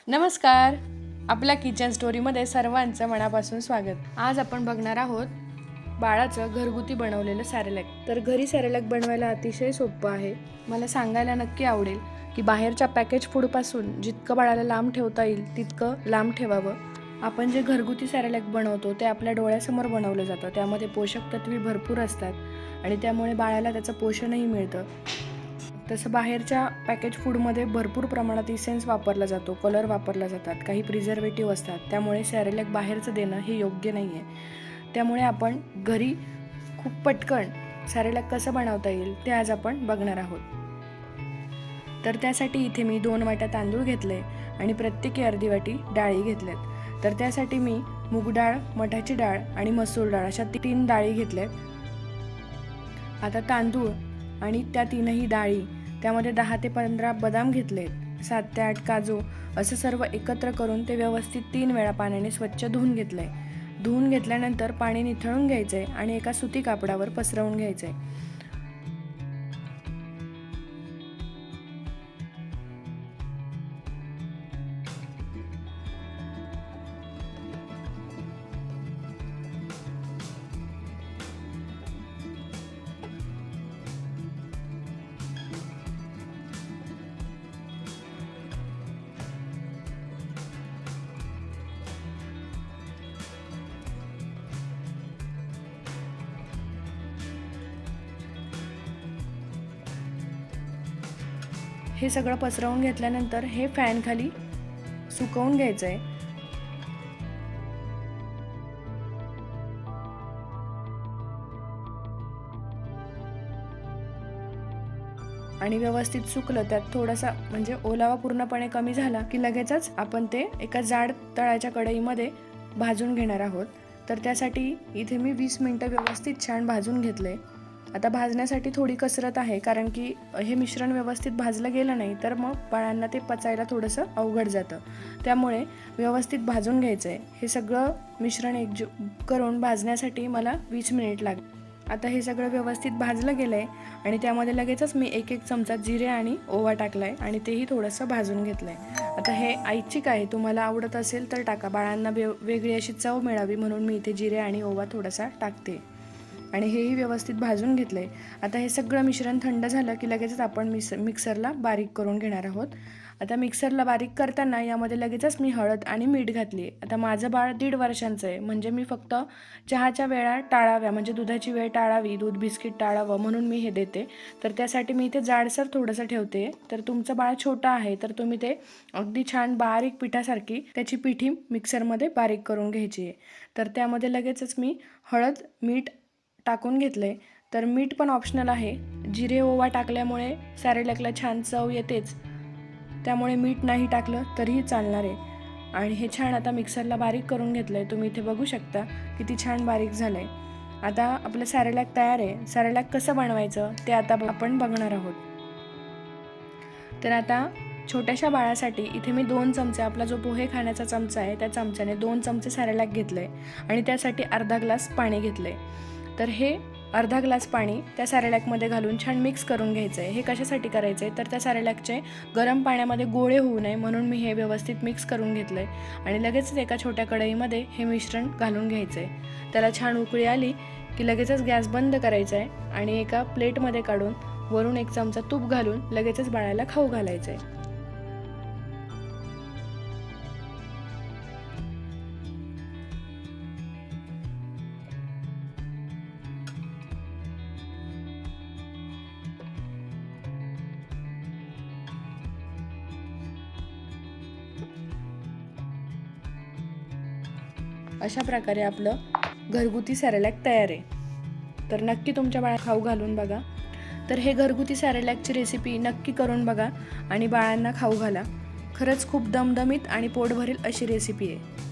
नमस्कार. आपल्या किचन स्टोरीमध्ये सर्वांचं मनापासून स्वागत. आज आपण बघणार आहोत बाळाचं घरगुती बनवलेलं सॅरेलॅक. तर घरी सॅरेलॅक बनवायला अतिशय सोपं आहे. मला सांगायला नक्की आवडेल की बाहेरच्या पॅकेज फूडपासून जितकं बाळाला लांब ठेवता येईल तितकं लांब ठेवावं. आपण जे घरगुती सॅरेलॅक बनवतो ते आपल्या डोळ्यासमोर बनवलं जातं. त्यामध्ये पोषक तत्वे भरपूर असतात आणि त्यामुळे बाळाला त्याचं पोषणही मिळतं. तसं बाहेरच्या पॅकेज फूडमध्ये भरपूर प्रमाणात इसेन्स वापरला जातो, कलर वापरला जातात, काही प्रिझर्वेटिव्ह असतात. त्यामुळे सॅरेलॅक बाहेरचं देणं हे योग्य नाही आहे. त्यामुळे आपण घरी खूप पटकन सॅरेलॅक कसं बनवता येईल ते आज आपण बघणार आहोत. तर त्यासाठी इथे मी 2 वाट्या तांदूळ घेतले आणि प्रत्येकी अर्धी वाटी डाळी घेतल्यात. तर त्यासाठी मी मूग डाळ, मठाची डाळ आणि मसूर डाळ अशा 3 डाळी घेतल्यात. आता तांदूळ आणि त्या 3ही डाळी, त्यामध्ये 10 ते 15 बदाम घेतलेत, 7 ते 8 काजू, असं सर्व एकत्र करून ते व्यवस्थित 3 वेळा पाण्याने स्वच्छ धुवून घेतलंय. धुवून घेतल्यानंतर पाणी निथळून घ्यायचंय आणि एका सुती कापडावर पसरवून घ्यायचंय. हे सगळं पसरवून घेतल्यानंतर हे फॅन खाली सुकवून घ्यायचंय. आणि व्यवस्थित सुकलं, त्यात थोडासा म्हणजे ओलावा पूर्णपणे कमी झाला की लगेचच आपण ते एका जाड तळाच्या कढईमध्ये भाजून घेणार आहोत. तर त्यासाठी इथे मी 20 मिनिटं व्यवस्थित छान भाजून घेतले. आता भाजण्यासाठी थोडी कसरत आहे, कारण की हे मिश्रण व्यवस्थित भाजलं गेलं नाही तर मग बाळांना ते पचायला थोडंसं अवघड जातं. त्यामुळे व्यवस्थित भाजून घ्यायचं आहे. हे सगळं मिश्रण एकजीव करून भाजण्यासाठी मला 20 मिनिट लागले. आता हे सगळं व्यवस्थित भाजलं गेलं आहे आणि त्यामध्ये लगेचच मी 1 चमचा जिरे आणि ओवा टाकला आहे आणि तेही थोडंसं भाजून घेतलं आहे. आता हे ऐच्छिक आहे, तुम्हाला आवडत असेल तर टाका. बाळांना वेगळी अशी चव मिळावी म्हणून मी इथे जिरे आणि ओवा थोडासा टाकते आणि हेही व्यवस्थित भाजून घेतलं आहे. आता हे सगळं मिश्रण थंड झालं की लगेचच आपण मिक्सरला बारीक करून घेणार आहोत. आता मिक्सरला बारीक करताना यामध्ये लगेचच मी हळद आणि मीठ घातली आहे. आता माझं बाळ 1.5 वर्षांचं आहे, म्हणजे मी फक्त चहाच्या वेळा टाळाव्या, म्हणजे दुधाची वेळ टाळावी, दूध बिस्किट टाळावं म्हणून मी हे देते. तर त्यासाठी मी इथे जाडसर थोडंसं ठेवते. तर तुमचं बाळ छोटं आहे तर तुम्ही ते अगदी छान बारीक पिठासारखी त्याची पिठी मिक्सरमध्ये बारीक करून घ्यायची आहे. तर त्यामध्ये लगेचच मी हळद, मीठ टाकून घेतले. तर मीठ पण ऑप्शनल आहे. जिरे ओवा टाकल्यामुळे सॅरेलॅकला छान चव येतेच, त्यामुळे मीठ नाही टाकलं तरीही चालणार आहे. आणि हे छान आता मिक्सरला बारीक करून घेतलं आहे. तुम्ही इथे बघू शकता किती छान बारीक झालं आहे. आता आपलं सॅरेलॅक तयार आहे. सॅरेलॅक कसं बनवायचं ते आता आपण बघणार आहोत. तर आता छोट्याशा बाळासाठी इथे मी 2 चमचे, आपला जो पोहे खाण्याचा चमचा आहे त्या चमच्याने 2 चमचे सॅरेलॅक घेतलं आहे आणि त्यासाठी अर्धा ग्लास पाणी घेतलं आहे. तर हे अर्धा ग्लास पाणी त्या सॅरेलॅकमध्ये घालून छान मिक्स करून घ्यायचं आहे. हे कशासाठी करायचं आहे तर त्या सॅरेलॅकचे गरम पाण्यामध्ये गोळे होऊ नये म्हणून मी हे व्यवस्थित मिक्स करून घेतलं आहे आणि लगेचच एका छोट्या कढईमध्ये हे मिश्रण घालून घ्यायचं आहे. त्याला छान उकळी आली की लगेचच गॅस बंद करायचा आहे आणि एका प्लेटमध्ये काढून वरून 1 चमचा तूप घालून लगेचच बाळाला खाऊ घालायचं आहे. अशा प्रकारे आपलं घरगुती सॅरेलॅक तयार आहे. तर नक्की तुमच्या बाळाला खाऊ घालून बघा. तर हे घरगुती सॅरेलॅकची रेसिपी नक्की करून बघा आणि बाळांना खाऊ घाला. खरंच खूप दमदमीत आणि पोट भरेल अशी रेसिपी आहे.